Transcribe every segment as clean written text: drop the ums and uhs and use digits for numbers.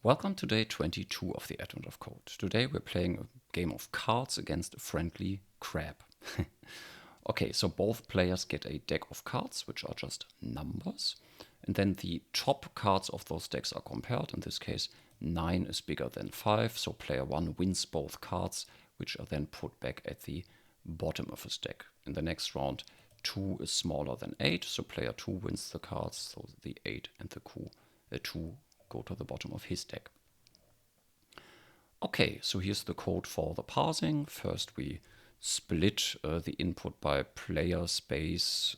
Welcome to day 22 of the Advent of Code. Today we're playing a game of cards against a friendly crab. Okay, so both players get a deck of cards, which are just numbers. And then the top cards of those decks are compared. In this case, 9 is bigger than 5, so player 1 wins both cards, which are then put back at the bottom of his deck. In the next round, 2 is smaller than 8, so player 2 wins the cards, so the 8 and the 2 go to the bottom of his deck. Okay, so here's the code for the parsing. First we split the input by player space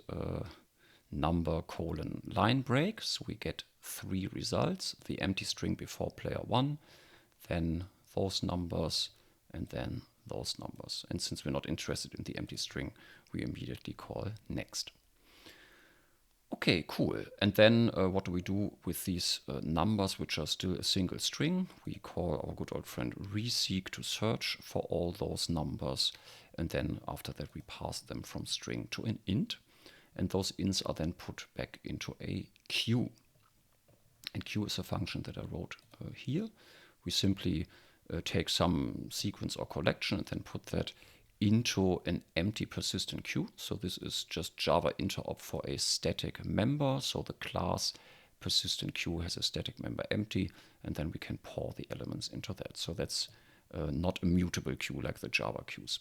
number colon line break. So we get 3 results, the empty string before player 1, then those numbers, and then those numbers. And since we're not interested in the empty string, we immediately call next. Okay, cool. And then what do we do with these numbers, which are still a single string? We call our good old friend reseek to search for all those numbers. And then after that, we pass them from string to an int. And those ints are then put back into a queue. And queue is a function that I wrote here. We simply take some sequence or collection and then put that into an empty persistent queue. So this is just Java interop for a static member. So the class persistent queue has a static member empty, and then we can pour the elements into that. So that's not a mutable queue like the Java queues.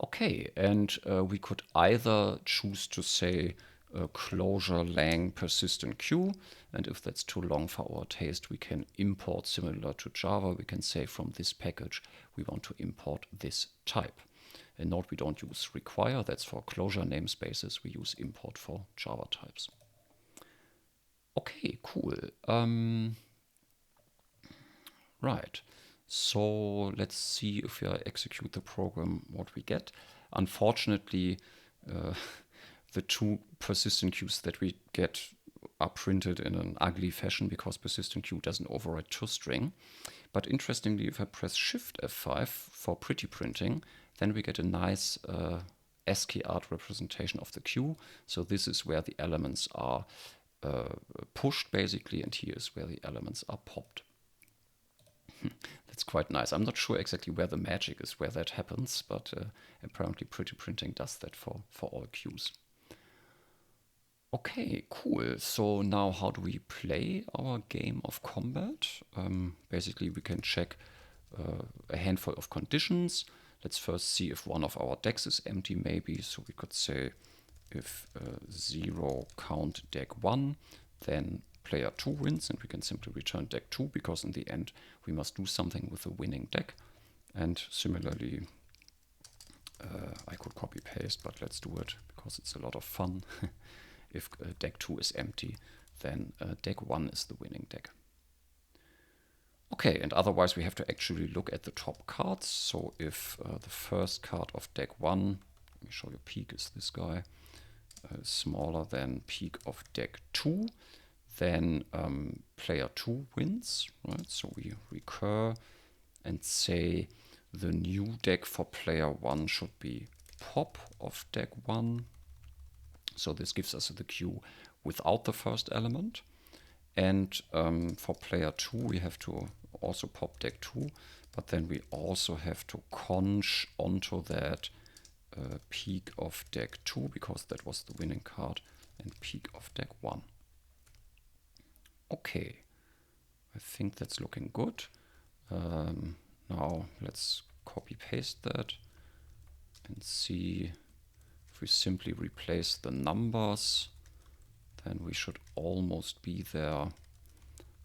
Okay, and we could either choose to say Clojure lang persistent queue, and if that's too long for our taste, we can import similar to Java. We can say from this package we want to import this type. And note we don't use require, that's for Clojure namespaces. We use import for Java types. Okay, cool. Right. So let's see if we execute the program what we get. Unfortunately, the 2 persistent queues that we get are printed in an ugly fashion because persistent queue doesn't override toString. But interestingly, if I press Shift F5 for pretty printing, then we get a nice ASCII art representation of the queue. So this is where the elements are pushed basically, and here is where the elements are popped. That's quite nice. I'm not sure exactly where the magic is, where that happens, but apparently pretty printing does that for all queues. Okay, cool. So now how do we play our game of combat? Basically, we can check a handful of conditions. Let's first see if one of our decks is empty, maybe. So we could say if 0 count deck 1, then player 2 wins, and we can simply return deck 2, because in the end we must do something with the winning deck. And similarly, I could copy paste, but let's do it because it's a lot of fun. If deck 2 is empty, then deck 1 is the winning deck. Okay, and otherwise we have to actually look at the top cards. So if the first card of deck 1, let me show you, peak is this guy, smaller than peak of deck 2, then player 2 wins, right? So we recur and say the new deck for player 1 should be pop of deck 1. So this gives us the queue without the first element. And for player 2, we have to also pop deck 2, but then we also have to conch onto that peak of deck 2, because that was the winning card, and peak of deck 1. Okay, I think that's looking good. Now let's copy paste that and see if we simply replace the numbers, then we should almost be there.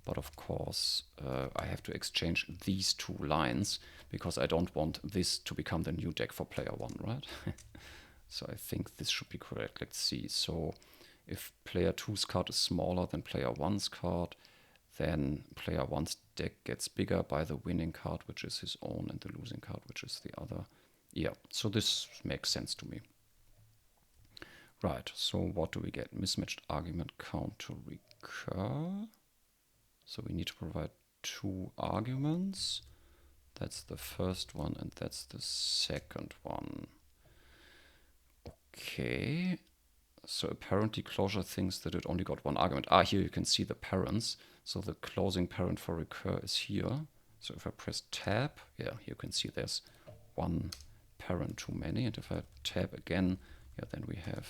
But of course, I have to exchange these 2 lines because I don't want this to become the new deck for player 1, right? So I think this should be correct. Let's see. So if player 2's card is smaller than player 1's card, then player 1's deck gets bigger by the winning card, which is his own, and the losing card, which is the other. Yeah, so this makes sense to me. Right, so what do we get? Mismatched argument count to recur. So we need to provide 2 arguments. That's the first one, and that's the second one. Okay, So apparently Clojure thinks that it only got one argument. Here you can see the parents. So the closing parent for recur is here. So if I press tab, yeah, you can see there's one parent too many. And if I tab again, yeah, then we have,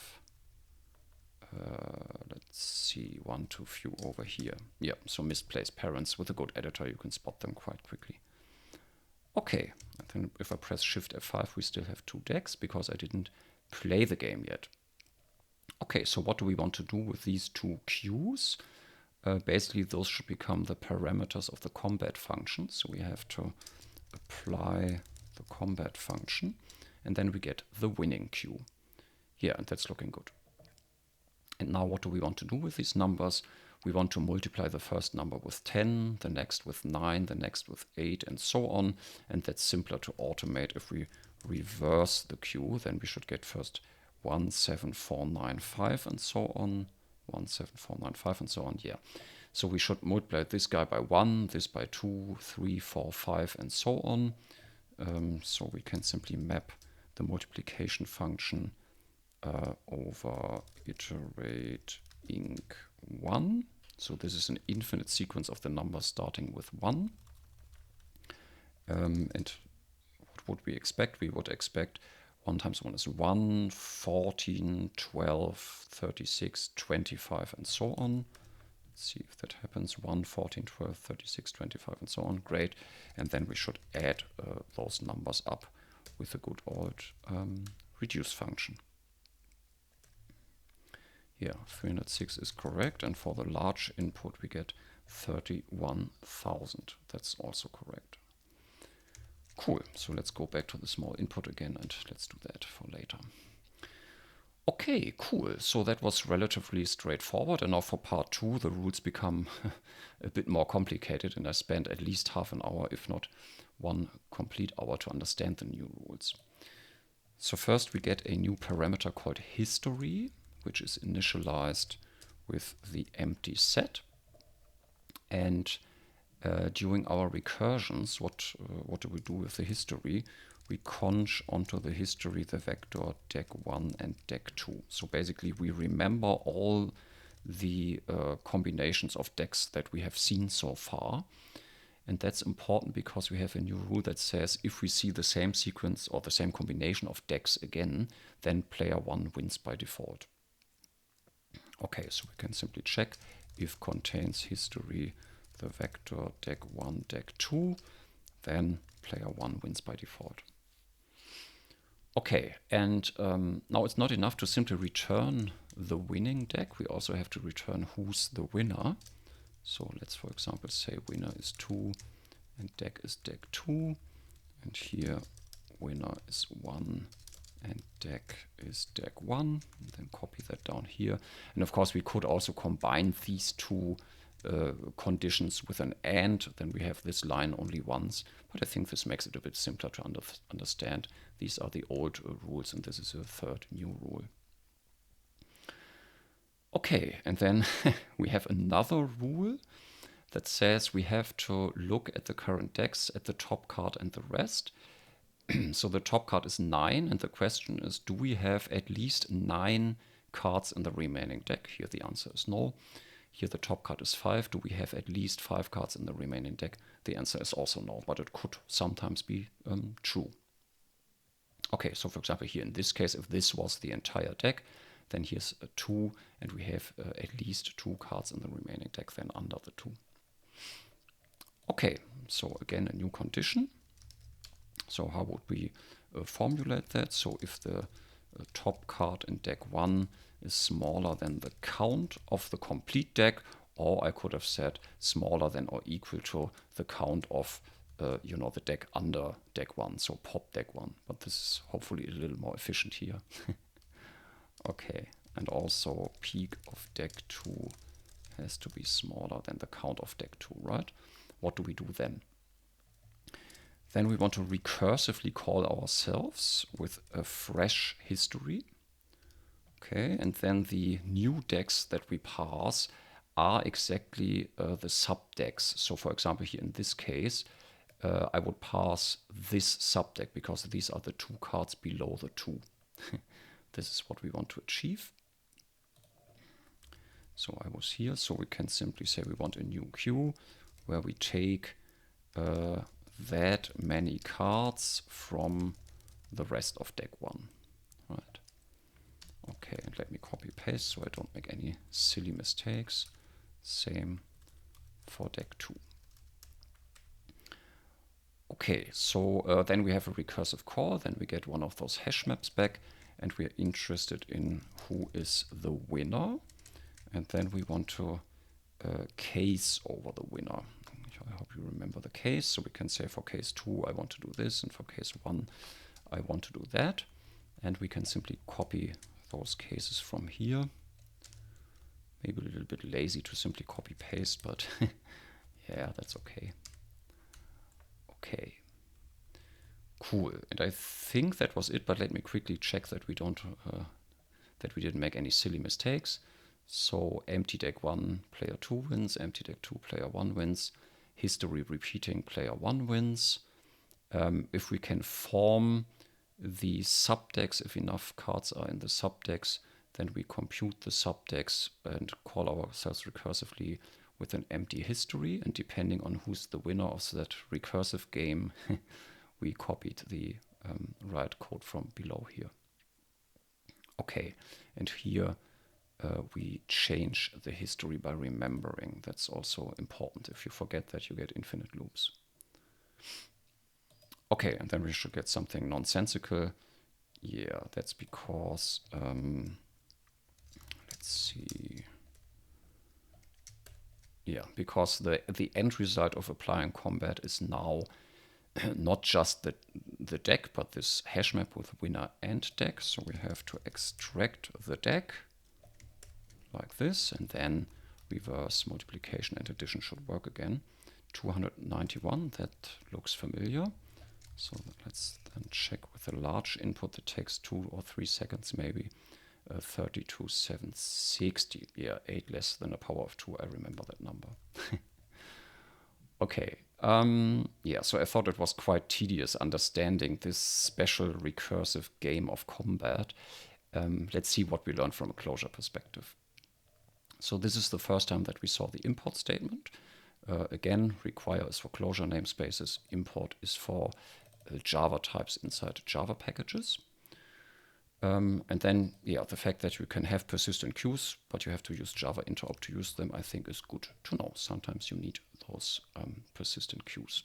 let's see, one too few over here. Yeah, so misplaced parents. With a good editor, you can spot them quite quickly. Okay, and then if I press Shift F5, we still have two decks because I didn't play the game yet. Okay, so what do we want to do with these two queues? Basically, those should become the parameters of the combat function. So we have to apply the combat function, and then we get the winning queue. Yeah, and that's looking good. And now what do we want to do with these numbers? We want to multiply the first number with 10, the next with 9, the next with 8, and so on. And that's simpler to automate. If we reverse the queue, then we should get first 17495 and so on. 17495 and so on, yeah. So we should multiply this guy by 1, this by 2, 3, 4, 5, and so on. So we can simply map the multiplication function over iterate inc1. So this is an infinite sequence of the numbers starting with 1. And what would we expect? We would expect 1 times 1 is 1, 14, 12, 36, 25, and so on. Let's see if that happens. 1, 14, 12, 36, 25, and so on. Great. And then we should add those numbers up with a good old reduce function. Yeah, 306 is correct. And for the large input, we get 31,000. That's also correct. Cool. So let's go back to the small input again, and let's do that for later. Okay, cool. So that was relatively straightforward. And now for part 2, the rules become a bit more complicated, and I spent at least half an hour, if not 1 complete hour, to understand the new rules. So first we get a new parameter called history, which is initialized with the empty set. And during our recursions, what do we do with the history? We conj onto the history the vector dec1 and dec2. So basically we remember all the combinations of decks that we have seen so far. And that's important because we have a new rule that says if we see the same sequence or the same combination of decks again, then player 1 wins by default. Okay, so we can simply check if contains history the vector dec1, dec2, then player 1 wins by default. Okay, and now it's not enough to simply return the winning deck. We also have to return who's the winner. So let's, for example, say winner is 2 and deck is deck 2. And here winner is 1 and deck is deck 1. And then copy that down here. And of course, we could also combine these two conditions with an and, then we have this line only once. But I think this makes it a bit simpler to understand. These are the old rules, and this is a third new rule. Okay, and then we have another rule that says we have to look at the current decks, at the top card and the rest. So the top card is 9, and the question is, do we have at least 9 cards in the remaining deck? Here the answer is no. Here the top card is 5. Do we have at least 5 cards in the remaining deck? The answer is also no, but it could sometimes be true. Okay, so for example, here in this case, if this was the entire deck, then here's a 2, and we have at least 2 cards in the remaining deck, then under the 2. Okay, so again, a new condition. So how would we formulate that? So if the top card in deck 1 is smaller than the count of the complete deck, or I could have said smaller than or equal to the count of the deck under deck 1, so pop deck 1. But this is hopefully a little more efficient here. Okay, and also peak of deck 2 has to be smaller than the count of deck 2, right? What do we do then? Then we want to recursively call ourselves with a fresh history. Okay, and then the new decks that we pass are exactly the subdecks. So for example, here in this case, I would pass this subdeck because these are the 2 cards below the 2. This is what we want to achieve. So I was here, so we can simply say we want a new queue where we take that many cards from the rest of deck 1. Right. Okay, and let me copy paste so I don't make any silly mistakes. Same for deck 2. Okay, so then we have a recursive call, then we get one of those hash maps back, and we are interested in who is the winner. And then we want to case over the winner. I hope you remember the case. So we can say for case 2, I want to do this, and for case 1, I want to do that. And we can simply copy those cases from here. Maybe a little bit lazy to simply copy paste, but yeah, that's okay. Okay. Cool. And I think that was it, but let me quickly check that we didn't make any silly mistakes. So empty deck 1, player 2 wins, empty deck 2, player 1 wins, history repeating, player 1 wins. If we can form the subdecks, if enough cards are in the subdecks, then we compute the subdecks and call ourselves recursively with an empty history. And depending on who's the winner of that recursive game, we copied the right code from below here. Okay, and here we change the history by remembering. That's also important. If you forget that, you get infinite loops. Okay, and then we should get something nonsensical. Yeah, that's because, let's see. Yeah, because the end result of applying combat is now not just the deck, but this hash map with winner and deck. So we have to extract the deck like this, and then reverse multiplication and addition should work again. 291, that looks familiar. So let's then check with a large input that takes 2 or 3 seconds maybe. 32,760. Yeah, 8 less than a power of 2. I remember that number. Okay. Yeah, so I thought it was quite tedious understanding this special recursive game of combat. Let's see what we learned from a Clojure perspective. So this is the first time that we saw the import statement. Again, require is for Clojure namespaces. Import is for Java types inside Java packages. And then, yeah, the fact that you can have persistent queues, but you have to use Java interop to use them, I think is good to know. Sometimes you need those persistent queues.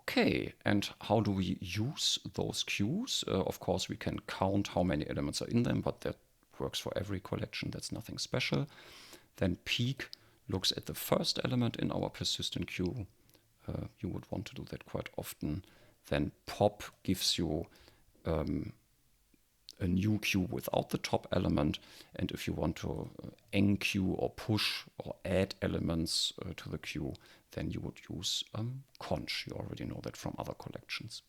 Okay, and how do we use those queues? Of course, we can count how many elements are in them, but that works for every collection. That's nothing special. Then peek looks at the first element in our persistent queue. You would want to do that quite often. Then pop gives you a new queue without the top element. And if you want to enqueue or push or add elements to the queue, then you would use conch. You already know that from other collections.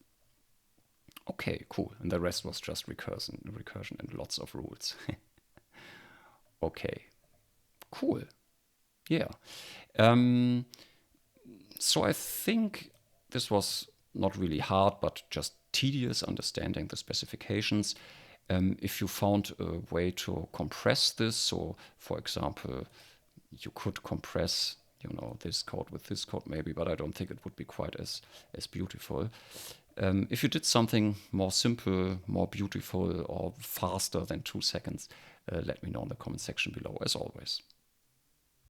Okay, cool. And the rest was just recursion and lots of rules. Okay, cool. Yeah. So I think this was not really hard, but just tedious understanding the specifications. If you found a way to compress this, so for example, you could compress, this code with this code maybe, but I don't think it would be quite as beautiful. If you did something more simple, more beautiful, or faster than 2 seconds, let me know in the comment section below, as always.